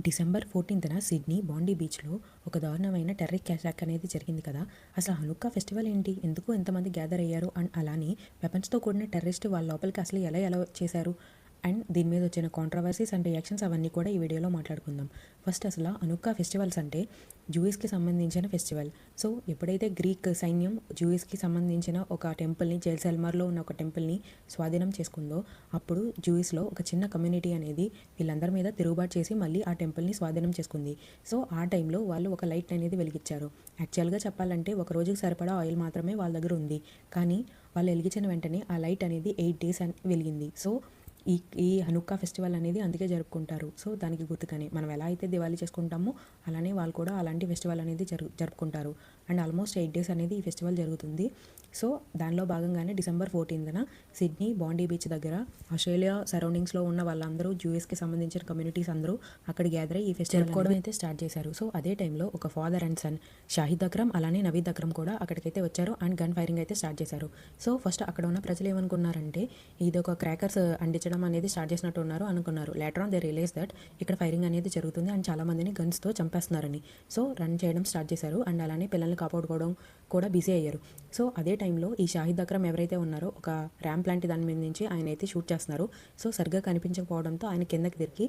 December 14న Sydney బాండీ బీచ్లో ఒక దారుణమైన టెర్రరిస్ట్ అటాక్ అనేది జరిగింది కదా. అసలు హనుక్కా ఫెస్టివల్ ఏంటి, ఎందుకు ఎంతమంది గ్యాదర్ అయ్యారు అండ్ అలానే వెపన్స్తో కూడిన టెర్రరిస్ట్ వాళ్ళ లోపలికి అసలు ఎలా ఎలా చేశారు అండ్ దీని మీద వచ్చిన కాంట్రవర్సీస్ అండ్ రియాక్షన్స్ అవన్నీ కూడా ఈ వీడియోలో మాట్లాడుకుందాం. ఫస్ట్ అసలు హనుక్కా ఫెస్టివల్స్ అంటే జూయిస్కి సంబంధించిన ఫెస్టివల్. సో ఎప్పుడైతే గ్రీక్ సైన్యం జూయిస్కి సంబంధించిన ఒక టెంపుల్ని, జెరూసలేంలో ఉన్న ఒక టెంపుల్ని స్వాధీనం చేసుకుందో అప్పుడు జూయిస్లో ఒక చిన్న కమ్యూనిటీ అనేది వీళ్ళందరి మీద తిరుగుబాటు చేసి మళ్ళీ ఆ టెంపుల్ని స్వాధీనం చేసుకుంది. సో ఆ టైంలో వాళ్ళు ఒక లైట్ అనేది వెలిగించారు. యాక్చువల్గా చెప్పాలంటే ఒక రోజుకి సరిపడా ఆయిల్ మాత్రమే వాళ్ళ దగ్గర ఉంది, కానీ వాళ్ళు వెలిగించిన వెంటనే ఆ లైట్ అనేది 8 days వెలిగింది. సో ఈ ఈ హనుక్కా ఫెస్టివల్ అనేది అందుకే జరుపుకుంటారు. సో దానికి గుర్తుకని మనం ఎలా అయితే దివాళీ చేసుకుంటామో అలానే వాళ్ళు కూడా అలాంటి ఫెస్టివల్ అనేది జరుపుకుంటారు. అండ్ ఆల్మోస్ట్ 8 days అనేది ఈ ఫెస్టివల్ జరుగుతుంది. సో దానిలో భాగంగానే డిసెంబర్ 14న సిడ్నీ బాండీ బీచ్ దగ్గర ఆస్ట్రేలియా సరౌండింగ్స్లో ఉన్న వాళ్ళందరూ, యూఎస్కి సంబంధించిన కమ్యూనిటీస్ అందరూ అక్కడ గ్యాదర్ అయ్యి ఈ ఫెస్టివల్ కూడా అయితే స్టార్ట్ చేశారు. సో అదే టైంలో ఒక father and son Shahid Akram అలానే నవీద్ అక్రమ్ కూడా అక్కడికైతే వచ్చారు అండ్ గన్ ఫైరింగ్ అయితే స్టార్ట్ చేశారు. సో ఫస్ట్ అక్కడ ఉన్న ప్రజలు ఏమనుకున్నారంటే ఇది ఒక క్రాకర్స్ అంటించడం అనేది స్టార్ట్ చేసినట్టు ఉన్నారు అనుకున్నారు. Later on they realise that ఇక్కడ ఫైరింగ్ అనేది జరుగుతుంది అండ్ చాలా మందిని గన్స్తో చంపేస్తున్నారని. సో రన్ చేయడం స్టార్ట్ చేశారు అండ్ అలానే పిల్లల్ని కాపాడుకోవడం కూడా బిజీ అయ్యారు. సో అదే టైంలో ఈ షాహిద్ అక్రమ్ ఎవరైతే ఉన్నారో ఒక ర్యాంప్ లాంటి దాని మీద నుంచి ఆయన అయితే షూట్ చేస్తున్నారు. సో సరిగ్గా కనిపించకపోవడంతో ఆయన కిందకి తిరిగి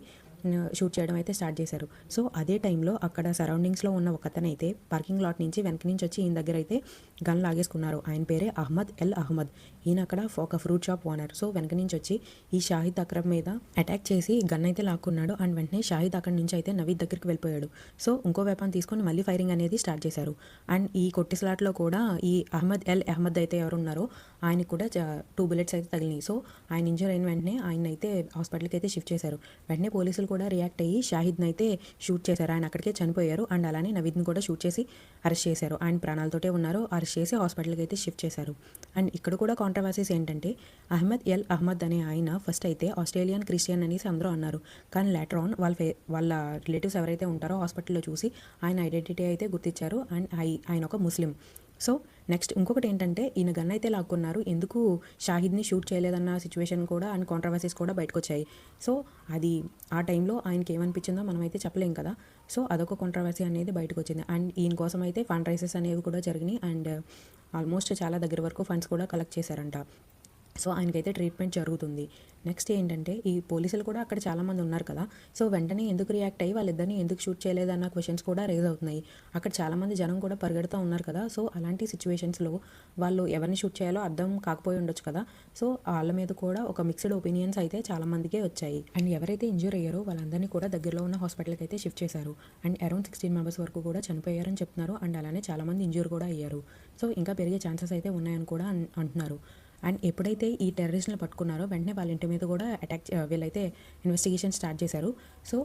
షూట్ చేయడం అయితే స్టార్ట్ చేశారు. సో అదే టైంలో అక్కడ సరౌండింగ్స్లో ఉన్న ఒక అతనైతే పార్కింగ్ లాట్ నుంచి వెనక నుంచి వచ్చి ఈయన దగ్గర అయితే గన్ లాగేసుకున్నారు. ఆయన పేరే అహ్మద్ ఎల్ అహ్మద్. ఈయన అక్కడ ఒక ఫ్రూట్ షాప్ ఓనర్. సో వెనక నుంచి వచ్చి ఈ షాహిద్ అక్రమ్ మీద అటాక్ చేసి గన్ అయితే లాక్కున్నాడు అండ్ వెంటనే షాహిద్ అక్కడి నుంచి అయితే నవీద్ దగ్గరికి వెళ్ళిపోయాడు. సో ఇంకో వెపన్ తీసుకొని మళ్ళీ ఫైరింగ్ అనేది స్టార్ట్ చేశారు. అండ్ ఈ కొట్టిస్లాట్లో కూడా ఈ అహ్మద్ ఎల్ అహ్మద్ అయితే ఎవరున్నారో ఆయనకు కూడా 2 bullets అయితే తగిలినాయి. సో ఆయన ఇంజర్ అయిన వెంటనే ఆయన అయితే హాస్పిటల్కి అయితే షిఫ్ట్ చేశారు. వెంటనే పోలీసులు కూడా రియాక్ట్ అయ్యి షాహిద్ని అయితే షూట్ చేశారు. ఆయన అక్కడికే చనిపోయారు అండ్ అలానే నవీద్ని కూడా షూట్ చేసి అరెస్ట్ చేశారు. ఆయన ప్రాణాలతోటే ఉన్నారు. అరెస్ట్ చేసి హాస్పిటల్కి అయితే షిఫ్ట్ చేశారు. అండ్ ఇక్కడ కూడా కాంట్రవర్సీస్ ఏంటంటే అహ్మద్ ఎల్ అహ్మద్ అనే ఆయన ఫస్ట్ అయితే ఆస్ట్రేలియన్ క్రిస్టియన్ అనేసి అందరూ అన్నారు. కానీ లేటర్ ఆన్ వాళ్ళ రిలేటివ్స్ ఎవరైతే ఉంటారో హాస్పిటల్లో చూసి ఆయన ఐడెంటిటీ అయితే గుర్తించారు అండ్ ఆయన ఒక ముస్లిం. సో నెక్స్ట్ ఇంకొకటి ఏంటంటే ఈయన గన్ అయితే లాక్కున్నారు, ఎందుకు షాహిద్ని షూట్ చేయలేదన్న సిచ్యువేషన్ కూడా అండ్ కాంట్రవర్సీస్ కూడా బయటకు వచ్చాయి. సో అది ఆ టైంలో ఆయనకి ఏమనిపించిందో మనమైతే చెప్పలేం కదా. సో అదొక కాంట్రవర్సీ అనేది బయటకు వచ్చింది. అండ్ ఈయన కోసం అయితే ఫండ్ రైజెస్ అనేవి కూడా జరిగినాయి అండ్ ఆల్మోస్ట్ చాలా దగ్గర వరకు ఫండ్స్ కూడా కలెక్ట్ చేశారంట. సో ఆయనకైతే ట్రీట్మెంట్ జరుగుతుంది. నెక్స్ట్ ఏంటంటే ఈ పోలీసులు కూడా అక్కడ చాలామంది ఉన్నారు కదా. సో వెంటనే ఎందుకు రియాక్ట్ అయ్యి వాళ్ళిద్దరిని ఎందుకు షూట్ చేయలేదన్న క్వశ్చన్స్ కూడా రేజ్ అవుతున్నాయి. అక్కడ చాలామంది జనం కూడా పరిగెడుతూ ఉన్నారు కదా. సో అలాంటి సిచ్యువేషన్స్లో వాళ్ళు ఎవరిని షూట్ చేయాలో అర్థం కాకపోయి ఉండొచ్చు కదా. సో వాళ్ళ మీద కూడా ఒక మిక్స్డ్ ఒపీనియన్స్ అయితే చాలామందికే వచ్చాయి. అండ్ ఎవరైతే ఇంజూర్ అయ్యారో వాళ్ళందరినీ కూడా దగ్గరలో ఉన్న హాస్పిటల్కి అయితే షిఫ్ట్ చేశారు. అండ్ అరౌండ్ 16 members వరకు కూడా చనిపోయారని చెప్తున్నారు. అండ్ అలానే చాలామంది ఇంజూర్ కూడా అయ్యారు. సో ఇంకా పెరిగే ఛాన్సెస్ అయితే ఉన్నాయని కూడా అంటున్నారు. అండ్ ఎప్పుడైతే ఈ టెర్రరిస్ట్ని పట్టుకున్నారో వెంటనే వాళ్ళ ఇంటి మీద కూడా వీళ్ళైతే ఇన్వెస్టిగేషన్ స్టార్ట్ చేశారు. సో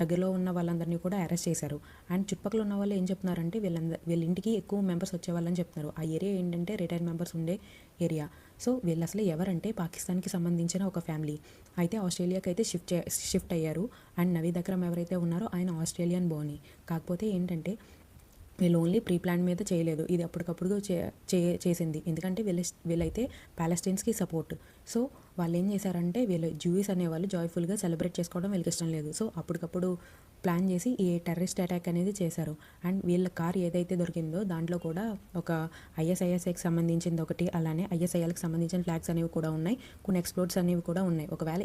దగ్గరలో ఉన్న వాళ్ళందరినీ కూడా అరెస్ట్ చేశారు. అండ్ చుట్టుపక్కల ఉన్న వాళ్ళు ఏం చెప్తున్నారంటే వీళ్ళ ఇంటికి ఎక్కువ మెంబర్స్ వచ్చేవాళ్ళని చెప్తున్నారు. ఆ ఏరియా ఏంటంటే రిటైర్డ్ మెంబర్స్ ఉండే ఏరియా. సో వీళ్ళు అసలు ఎవరంటే పాకిస్తాన్కి సంబంధించిన ఒక ఫ్యామిలీ అయితే ఆస్ట్రేలియాకి అయితే షిఫ్ట్ అయ్యారు. అండ్ నవీద్ అక్రమ్ ఎవరైతే ఉన్నారో ఆయన ఆస్ట్రేలియన్ బోర్న్. కాకపోతే ఏంటంటే వీళ్ళు ఓన్లీ ప్రీ ప్లాన్ మీద చేయలేదు, ఇది అప్పటికప్పుడు చేసింది. ఎందుకంటే వీళ్ళైతే ప్యాలెస్టైన్స్కి సపోర్ట్. సో వాళ్ళు ఏం చేశారంటే వీళ్ళు జూయిస్ అనేవాళ్ళు జాయ్ఫుల్గా సెలబ్రేట్ చేసుకోవడం వీళ్ళకి ఇష్టం లేదు. సో అప్పటికప్పుడు ప్లాన్ చేసి ఈ టెర్రరిస్ట్ అటాక్ అనేది చేశారు. అండ్ వీళ్ళ కార్ ఏదైతే దొరికిందో దాంట్లో కూడా ఒక ఐఎస్ఐఎస్ఐకి సంబంధించింది ఒకటి, అలానే ఐఎస్ఐఎల్కి సంబంధించిన ఫ్లాగ్స్ అనేవి కూడా ఉన్నాయి, కొన్ని ఎక్స్పోర్ట్స్ అనేవి కూడా ఉన్నాయి. ఒకవేళ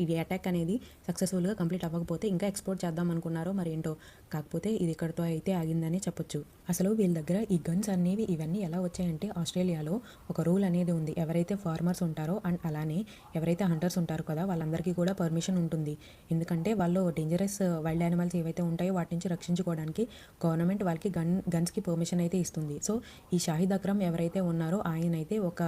ఈ అటాక్ అనేది సక్సెస్ఫుల్గా కంప్లీట్ అవ్వకపోతే ఇంకా ఎక్స్పోర్ట్ చేద్దాం అనుకున్నారో మరి ఏంటో. కాకపోతే ఇది ఇక్కడితో అయితే ఆగిందని చెప్పొచ్చు. అసలు వీళ్ళ దగ్గర ఈ గన్స్ అనేవి ఇవన్నీ ఎలా వచ్చాయంటే ఆస్ట్రేలియాలో ఒక రూల్ అనేది ఉంది. ఎవరైతే ఫార్మర్స్ ఉంటారో అండ్ అలానే ఎవరైతే హంటర్స్ ఉంటారో కదా వాళ్ళందరికీ కూడా పర్మిషన్ ఉంటుంది. ఎందుకంటే వాళ్ళు డేంజరస్ వైల్డ్ యానిమల్స్ ఏవైతే ఉంటాయో వాటి నుంచి రక్షించుకోవడానికి గవర్నమెంట్ వాళ్ళకి గన్స్కి పర్మిషన్ అయితే ఇస్తుంది. సో ఈ షాహిద్ అక్రమ్ ఎవరైతే ఉన్నారో ఆయన అయితే ఒక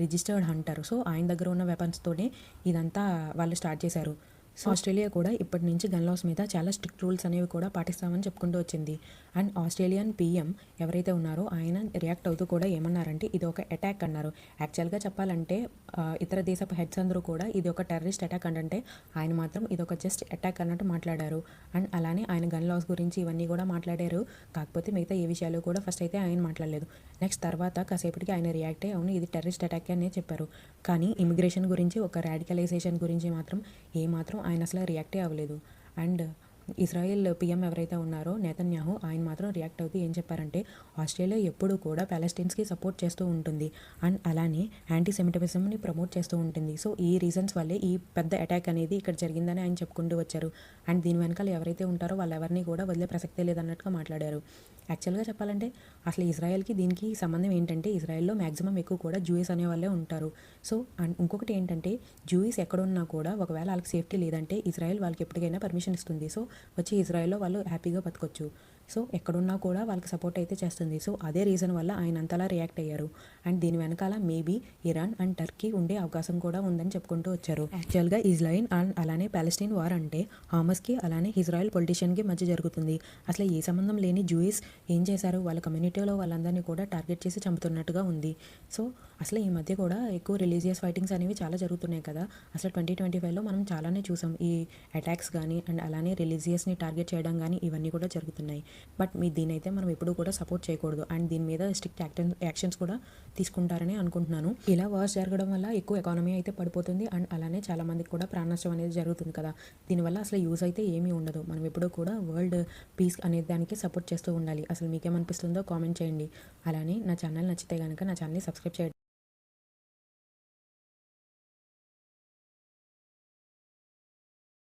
రిజిస్టర్డ్ హంటర్. సో ఆయన దగ్గర ఉన్న వెపన్స్తోనే ఇదంతా వాళ్ళు స్టార్ట్ చేశారు. సో ఆస్ట్రేలియా కూడా ఇప్పటి నుంచి గన్ లాస్ మీద చాలా స్ట్రిక్ట్ రూల్స్ అనేవి కూడా పాటిస్తామని చెప్పుకుంటూ వచ్చింది. అండ్ ఆస్ట్రేలియన్ పీఎం ఎవరైతే ఉన్నారో ఆయన రియాక్ట్ అవుతూ కూడా ఏమన్నారంటే ఇది ఒక అటాక్ అన్నారు. యాక్చువల్గా చెప్పాలంటే ఇతర దేశపు హెడ్స్ అందరూ కూడా ఇది ఒక టెర్రరిస్ట్ అటాక్ అంటే ఆయన మాత్రం ఇది ఒక జస్ట్ అటాక్ అన్నట్టు మాట్లాడారు. అండ్ అలానే ఆయన గన్ లాస్ గురించి ఇవన్నీ కూడా మాట్లాడారు. కాకపోతే మిగతా ఏ విషయాలు కూడా ఫస్ట్ అయితే ఆయన మాట్లాడలేదు. నెక్స్ట్ తర్వాత కాసేపటికి ఆయన రియాక్ట్ అయ్యి అవును ఇది టెర్రరిస్ట్ అటాక్ అనే చెప్పారు. కానీ ఇమిగ్రేషన్ గురించి ఒక రాడికలైజేషన్ గురించి మాత్రం ఏమాత్రం ఆయన అసలు రియాక్టే అవ్వలేదు. అండ్ ఇజ్రాయెల్ పీఎం ఎవరైతే ఉన్నారో నేతన్యాహు ఆయన మాత్రం రియాక్ట్ అవుతూ ఏం చెప్పారంటే ఆస్ట్రేలియా ఎప్పుడూ కూడా ప్యాలెస్టైన్స్కి సపోర్ట్ చేస్తూ ఉంటుంది అండ్ అలానే యాంటీ సెమిటిజంని ప్రమోట్ చేస్తూ ఉంటుంది. సో ఈ రీజన్స్ వల్లే ఈ పెద్ద అటాక్ అనేది ఇక్కడ జరిగిందని ఆయన చెప్పుకుంటూ వచ్చారు. అండ్ దీని వెనకాల ఎవరైతే ఉంటారో వాళ్ళెవరిని కూడా వదిలే ప్రసక్తే లేదన్నట్టుగా మాట్లాడారు. యాక్చువల్గా చెప్పాలంటే అసలు ఇజ్రాయెల్కి దీనికి సంబంధం ఏంటంటే ఇజ్రాయెల్లో మ్యాక్సిమం ఎక్కువ కూడా జూయిస్ అనే వాళ్ళే ఉంటారు. సో అండ్ ఇంకొకటి ఏంటంటే జూయిస్ ఎక్కడున్నా కూడా ఒకవేళ వాళ్ళకి సేఫ్టీ లేదంటే ఇజ్రాయెల్ వాళ్ళకి ఎప్పటికైనా పర్మిషన్ ఇస్తుంది. సో వచ్చి ఇజ్రాయెల్లో వాళ్ళు హ్యాపీగా బతకొచ్చు. సో ఎక్కడున్నా కూడా వాళ్ళకి సపోర్ట్ అయితే చేస్తుంది. సో అదే రీజన్ వల్ల ఆయన అంతలా రియాక్ట్ అయ్యారు. అండ్ దీని వెనకాల మేబీ ఇరాన్ అండ్ టర్కీ ఉండే అవకాశం కూడా ఉందని చెప్పుకుంటూ వచ్చారు. యాక్చువల్గా ఇజ్రాయిల్ అండ్ అలానే పాలెస్టైన్ వార్ అంటే హామస్కి అలానే ఇజ్రాయెల్ పొలిటీషియన్కి మధ్య జరుగుతుంది. అసలు ఏ సంబంధం లేని జూయిస్ ఏం చేశారు, వాళ్ళ కమ్యూనిటీలో వాళ్ళందరినీ కూడా టార్గెట్ చేసి చంపుతున్నట్టుగా ఉంది. సో అసలు ఈ మధ్య కూడా ఎక్కువ రిలీజియస్ ఫైటింగ్స్ అనేవి చాలా జరుగుతున్నాయి కదా. అసలు 2025లో మనం చాలానే చూసాం ఈ అటాక్స్ కానీ అండ్ అలానే రిలీజియస్ని టార్గెట్ చేయడం కానీ ఇవన్నీ కూడా జరుగుతున్నాయి. బట్ దీనైతే మనం ఎప్పుడూ కూడా సపోర్ట్ చేయకూడదు అండ్ దీని మీద స్ట్రిక్ట్ యాక్షన్స్ కూడా తీసుకుంటారని అనుకుంటున్నాను. ఇలా వార్స్ జరగడం వల్ల ఎక్కువ ఎకానమీ అయితే పడిపోతుంది అండ్ అలానే చాలా మందికి కూడా ప్రాణ నష్టం అనేది జరుగుతుంది కదా. దీనివల్ల అసలు యూజ్ అయితే ఏమీ ఉండదు. మనం ఎప్పుడూ కూడా వరల్డ్ పీస్ అనే దానికి సపోర్ట్ చేస్తూ ఉండాలి. అసలు మీకేమనిపిస్తుందో కామెంట్ చేయండి. అలానే నా ఛానల్ నచ్చితే కనుక నా ఛానల్ని సబ్స్క్రైబ్ చేయండి.